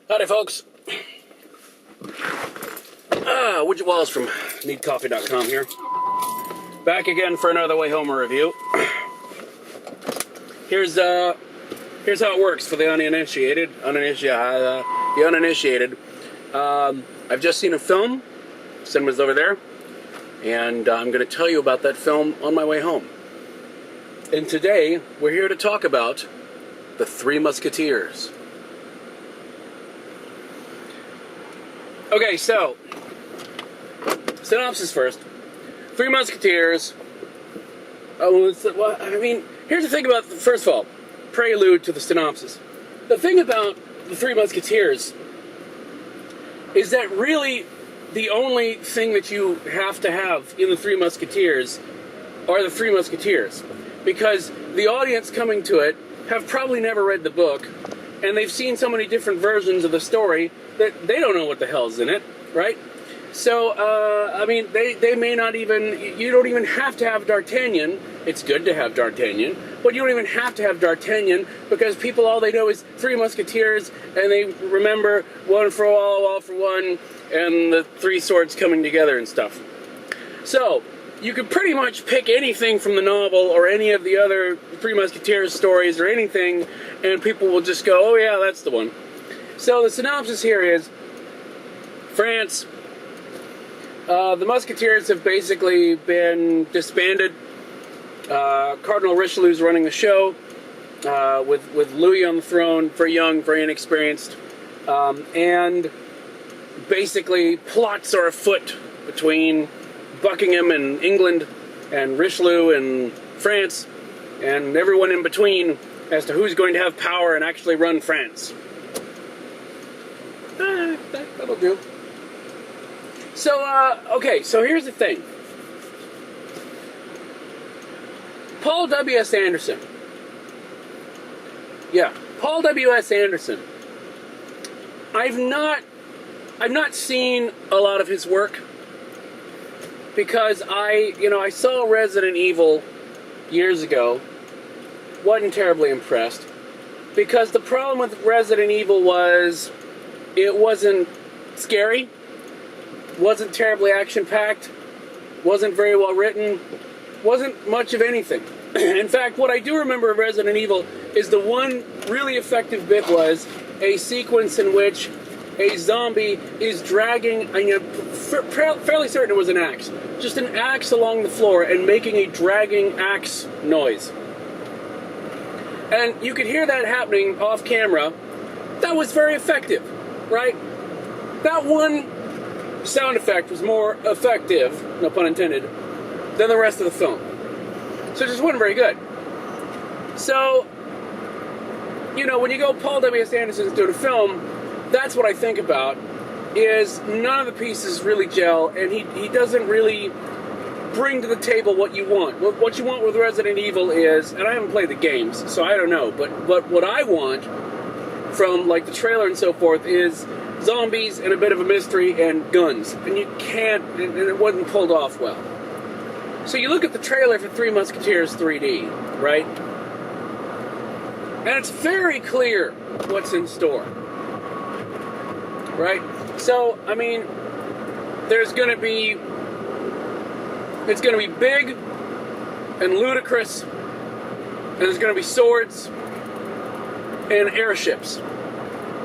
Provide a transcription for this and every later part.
Howdy, folks. Widget Walls from needcoffee.com here. Back again for another Wayhomer review. Here's how it works for the uninitiated. I've just seen a film. Cinema's over there, and I'm going to tell you about that film on my way home. And today we're here to talk about The Three Musketeers. Okay, so, synopsis first. Three Musketeers. Here's the thing about, first of all, prelude to the synopsis. The thing about The Three Musketeers is that really the only thing that you have to have in The Three Musketeers are the Three Musketeers. Because the audience coming to it have probably never read the book, and they've seen so many different versions of the story that they don't know what the hell's in it, right? So, they may not even, you don't even have to have D'Artagnan. It's good to have D'Artagnan, but you don't even have to have D'Artagnan, because people, all they know is Three Musketeers, and they remember one for all for one, and the three swords coming together and stuff. So, you could pretty much pick anything from the novel or any of the other Three Musketeers stories or anything, and people will just go, oh yeah, that's the one. So the synopsis here is, France, the Musketeers have basically been disbanded. Cardinal Richelieu's running the show, with Louis on the throne, very young, very inexperienced, and basically plots are afoot between Buckingham and England and Richelieu and France and everyone in between as to who's going to have power and actually run France. That'll do. So, okay, so here's the thing. Paul W.S. Anderson. Yeah, Paul W.S. Anderson. I've not seen a lot of his work because I saw Resident Evil years ago. Wasn't terribly impressed because the problem with Resident Evil was it wasn't scary, wasn't terribly action-packed, wasn't very well written, wasn't much of anything. In fact, what I do remember of Resident Evil is the one really effective bit was a sequence in which a zombie is dragging, fairly certain it was an axe, just an axe along the floor and making a dragging axe noise. And you could hear that happening off camera. That was very effective, right? That one sound effect was more effective, no pun intended, than the rest of the film. So it just wasn't very good. So, when you go Paul W.S. Anderson's doing a film, that's what I think about, is none of the pieces really gel, and he doesn't really bring to the table what you want. What you want with Resident Evil is, and I haven't played the games, so I don't know, but what I want from, like, the trailer and so forth is zombies and a bit of a mystery and guns. And you can't, and it wasn't pulled off well. So you look at the trailer for Three Musketeers 3D, right? And it's very clear what's in store. Right? So, it's going to be big and ludicrous, and there's going to be swords and airships,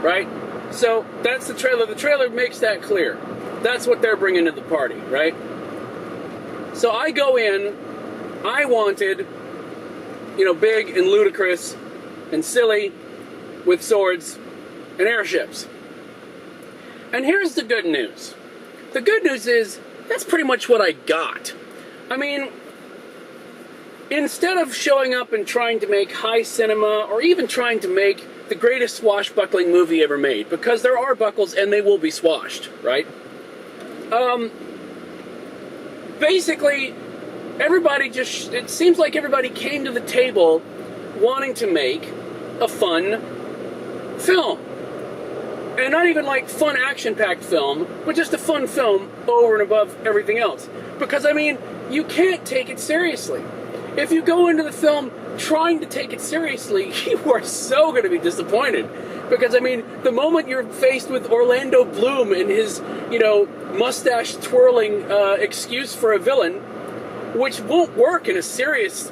right? So that's the trailer. The trailer makes that clear. That's what they're bringing to the party, right? So I go in, I wanted, big and ludicrous and silly with swords and airships. And here's the good news. The good news is, that's pretty much what I got. Instead of showing up and trying to make high cinema, or even trying to make the greatest swashbuckling movie ever made, because there are buckles and they will be swashed, right? Basically, it seems like everybody came to the table wanting to make a fun film. And not even like fun action-packed film, but just a fun film over and above everything else. Because, you can't take it seriously. If you go into the film trying to take it seriously, you are so going to be disappointed. Because, I mean, the moment you're faced with Orlando Bloom and his, mustache twirling excuse for a villain, which won't work in a serious,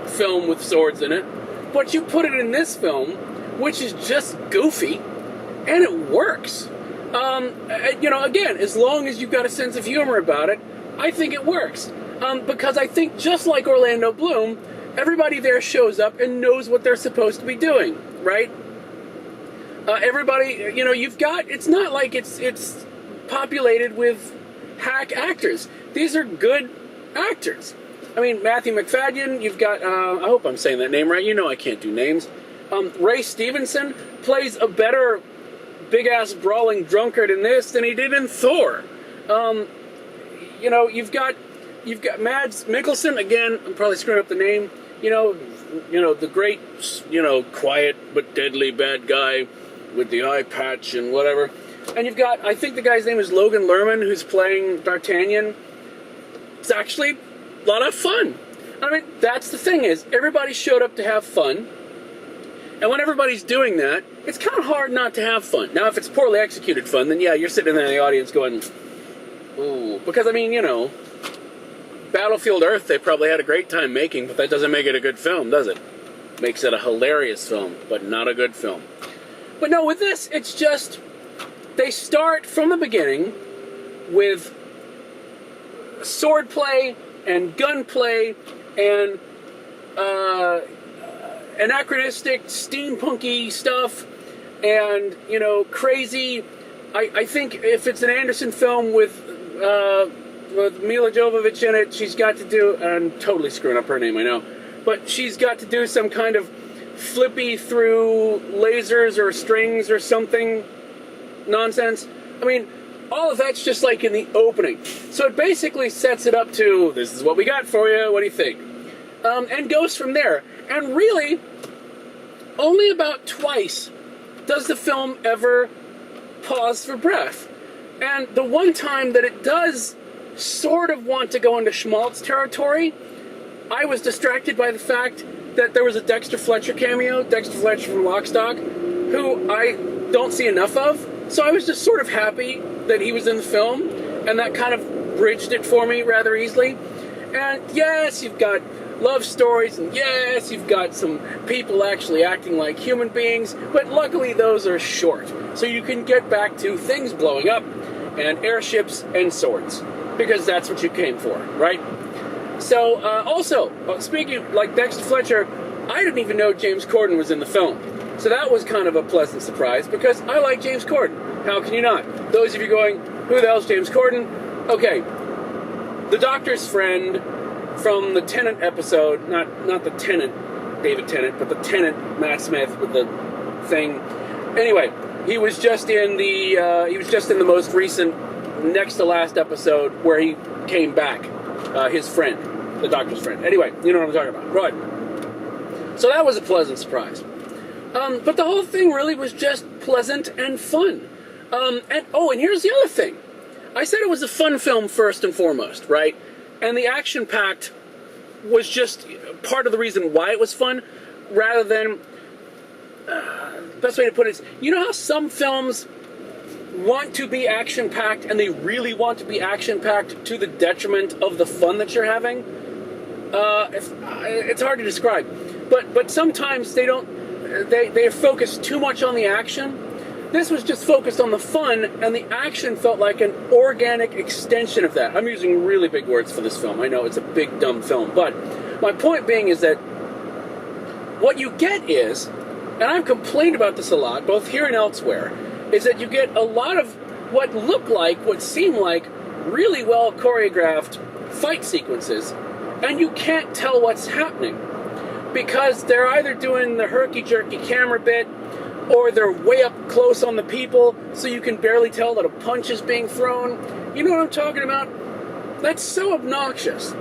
film with swords in it, but you put it in this film, which is just goofy, and it works. Again, as long as you've got a sense of humor about it, I think it works. Because I think just like Orlando Bloom, everybody there shows up and knows what they're supposed to be doing, right? Everybody, it's not like it's populated with hack actors. These are good actors. I mean, Matthew McFadden, you've got, I hope I'm saying that name right. I can't do names. Ray Stevenson plays a better big-ass brawling drunkard in this than he did in Thor. You've got Mads Mikkelsen, again, I'm probably screwing up the name, the great, quiet but deadly bad guy with the eye patch and whatever. And you've got, I think the guy's name is Logan Lerman, who's playing D'Artagnan. It's actually a lot of fun. I mean, that's the thing is, everybody showed up to have fun. And when everybody's doing that, it's kind of hard not to have fun. Now, if it's poorly executed fun, then yeah, you're sitting there in the audience going, ooh. Because, I mean, Battlefield Earth, they probably had a great time making, but that doesn't make it a good film, does it? Makes it a hilarious film, but not a good film. But no, with this, it's just, they start from the beginning with swordplay and gunplay and anachronistic, steampunky stuff and, crazy. I think if it's an Anderson film with Mila Jovovich in it, she's got to do, I'm totally screwing up her name, I know, but she's got to do some kind of flippy through lasers or strings or something nonsense. I mean, all of that's just like in the opening. So it basically sets it up to, this is what we got for you, what do you think? And goes from there. And really, only about twice does the film ever pause for breath. And the one time that it does sort of want to go into schmaltz territory, I was distracted by the fact that there was a Dexter Fletcher cameo, Dexter Fletcher from Lock, Stock, who I don't see enough of. So I was just sort of happy that he was in the film, and that kind of bridged it for me rather easily. And yes, you've got love stories, and yes, you've got some people actually acting like human beings, but luckily those are short. So you can get back to things blowing up, and airships and swords, because that's what you came for, right? So, also, speaking of, Dexter Fletcher, I didn't even know James Corden was in the film. So that was kind of a pleasant surprise, because I like James Corden. How can you not? Those of you going, who the hell's James Corden? Okay, the doctor's friend from the Tennant episode, not the Tennant, David Tennant, but the Tennant, Matt Smith with the thing. Anyway, he was just in the most recent, next to last episode where he came back. His friend, the doctor's friend. Anyway, you know what I'm talking about. Right. So that was a pleasant surprise. But the whole thing really was just pleasant and fun. And here's the other thing. I said it was a fun film first and foremost, right? And the action-packed was just part of the reason why it was fun, rather than, best way to put it is, you know how some films want to be action-packed, and they really want to be action-packed to the detriment of the fun that you're having? It's hard to describe. But sometimes they don't, they focus too much on the action. This was just focused on the fun, and the action felt like an organic extension of that. I'm using really big words for this film. I know it's a big, dumb film. But my point being is that what you get is, and I've complained about this a lot, both here and elsewhere, is that you get a lot of what seem like really well choreographed fight sequences, and you can't tell what's happening. Because they're either doing the herky-jerky camera bit, or they're way up close on the people, so you can barely tell that a punch is being thrown. You know what I'm talking about? That's so obnoxious.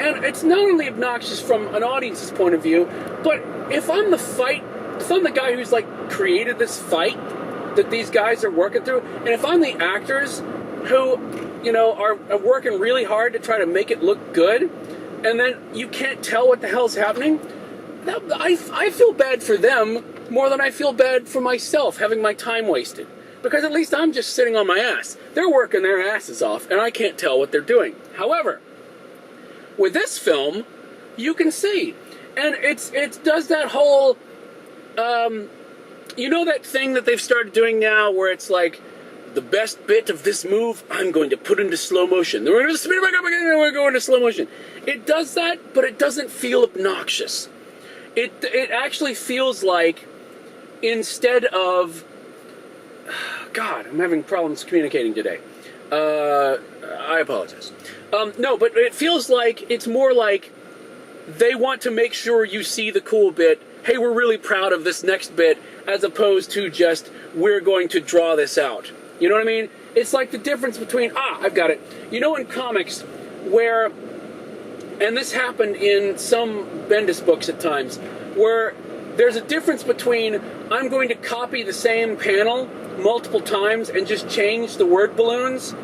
And it's not only obnoxious from an audience's point of view, but if I'm the guy who's created this fight that these guys are working through, and if I'm the actors who, are working really hard to try to make it look good, and then you can't tell what the hell's happening, I feel bad for them more than I feel bad for myself having my time wasted. Because at least I'm just sitting on my ass. They're working their asses off, and I can't tell what they're doing. However, with this film, you can see. And it does that whole, you know that thing that they've started doing now where it's like, the best bit of this move, I'm going to put into slow motion. Then we're going to spin it back up again, and we're going to slow motion. It does that, but it doesn't feel obnoxious. It actually feels like, instead of, God, I'm having problems communicating today. I apologize. No, but it feels like, it's more like, they want to make sure you see the cool bit. Hey, we're really proud of this next bit, as opposed to just, we're going to draw this out. You know what I mean? It's like the difference between, I've got it. You know in comics where, and this happened in some Bendis books at times, where there's a difference between, I'm going to copy the same panel multiple times and just change the word balloons.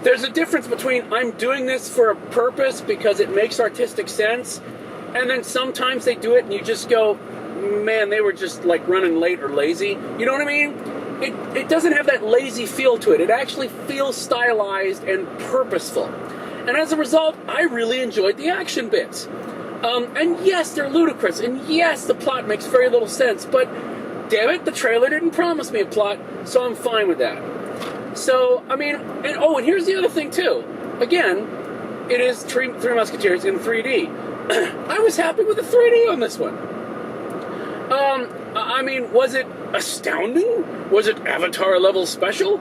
There's a difference between, I'm doing this for a purpose because it makes artistic sense, and then sometimes they do it and you just go, man, they were just like running late or lazy. You know what I mean? It doesn't have that lazy feel to it. It actually feels stylized and purposeful. And as a result, I really enjoyed the action bits. And yes, they're ludicrous. And yes, the plot makes very little sense. But damn it, the trailer didn't promise me a plot, so I'm fine with that. So, I mean, and here's the other thing too. Again, it is Three Musketeers in 3D. I was happy with the 3D on this one. I mean, was it astounding? Was it Avatar level special?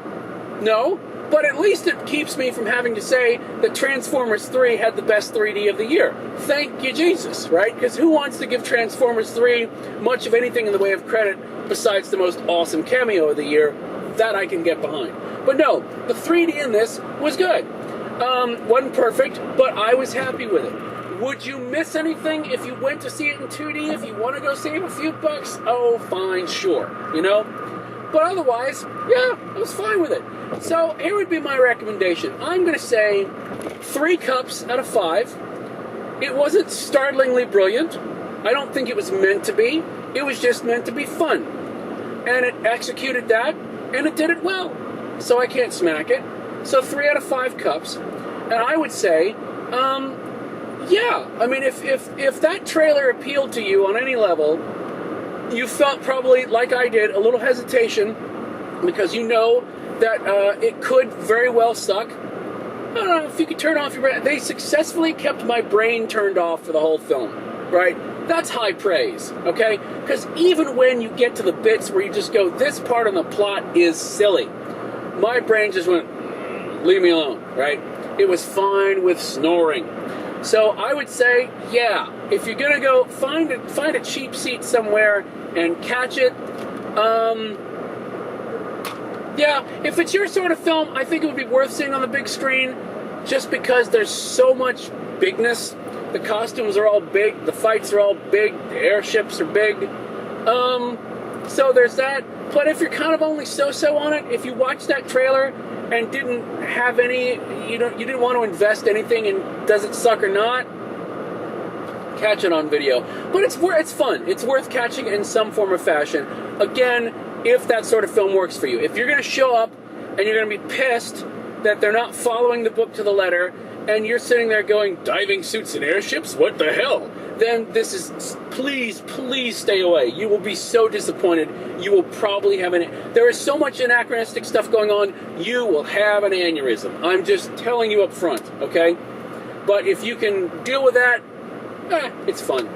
No, but at least it keeps me from having to say that Transformers 3 had the best 3D of the year. Thank you, Jesus, right? Because who wants to give Transformers 3 much of anything in the way of credit besides the most awesome cameo of the year? That I can get behind. But no, the 3D in this was good. Wasn't perfect, but I was happy with it. Would you miss anything if you went to see it in 2D? If you want to go save a few bucks, oh, fine, sure, you know? But otherwise, yeah, I was fine with it. So here would be my recommendation. I'm going to say 3 cups out of 5. It wasn't startlingly brilliant. I don't think it was meant to be. It was just meant to be fun. And it executed that, and it did it well. So I can't smack it. So 3 out of 5 cups. And I would say, yeah, I mean, if that trailer appealed to you on any level, you felt probably, like I did, a little hesitation because you know that it could very well suck. I don't know if you could turn off your brain. They successfully kept my brain turned off for the whole film, right? That's high praise, okay? Because even when you get to the bits where you just go, this part of the plot is silly, my brain just went, leave me alone, right? It was fine with snoring. So I would say, yeah, if you're gonna go find a cheap seat somewhere and catch it, yeah, if it's your sort of film, I think it would be worth seeing on the big screen, just because there's so much bigness. The costumes are all big, the fights are all big, the airships are big. So there's that. But if you're kind of only so-so on it, if you watch that trailer and didn't have any, you didn't want to invest anything in does it suck or not, catch it on video. But it's fun. It's worth catching in some form or fashion. Again, if that sort of film works for you. If you're going to show up and you're going to be pissed that they're not following the book to the letter, and you're sitting there going, diving suits and airships? What the hell? Then this is, please stay away. You will be so disappointed. You will probably have there is so much anachronistic stuff going on, you will have an aneurysm. I'm just telling you up front, okay? But if you can deal with that, it's fun.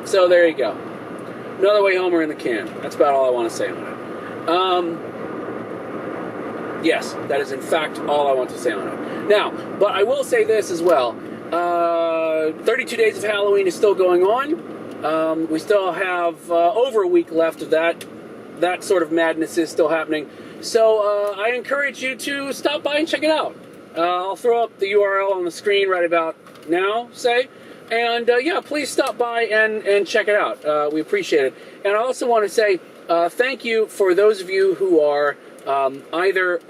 So there you go. Another Wayhomer in the can. That's about all I want to say on it. Yes, that is in fact all I want to say on it. Now, but I will say this as well. 32 Days of Halloween is still going on. We still have over a week left of that. That sort of madness is still happening. So I encourage you to stop by and check it out. I'll throw up the URL on the screen right about now, say. And yeah, please stop by and check it out. We appreciate it. And I also want to say thank you for those of you who are either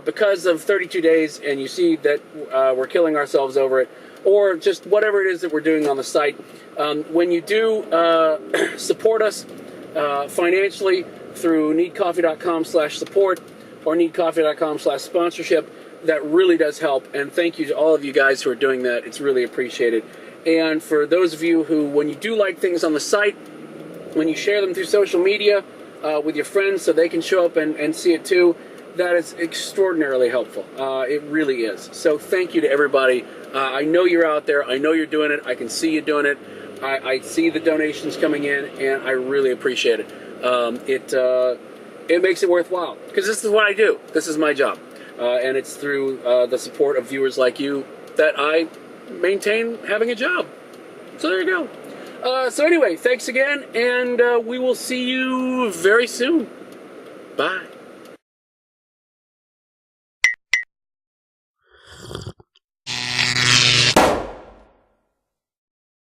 because of 32 days and you see that we're killing ourselves over it, or just whatever it is that we're doing on the site. When you do support us financially through needcoffee.com/support or needcoffee.com/sponsorship, that really does help. And thank you to all of you guys who are doing that. It's really appreciated. And for those of you who, when you do like things on the site, when you share them through social media with your friends so they can show up and see it too, that is extraordinarily helpful. It really is. So thank you to everybody. I know you're out there. I know you're doing it. I can see you doing it. I see the donations coming in, and I really appreciate it. It makes it worthwhile, because this is what I do. This is my job. And it's through the support of viewers like you that I maintain having a job. So there you go. So anyway, thanks again, and we will see you very soon. Bye.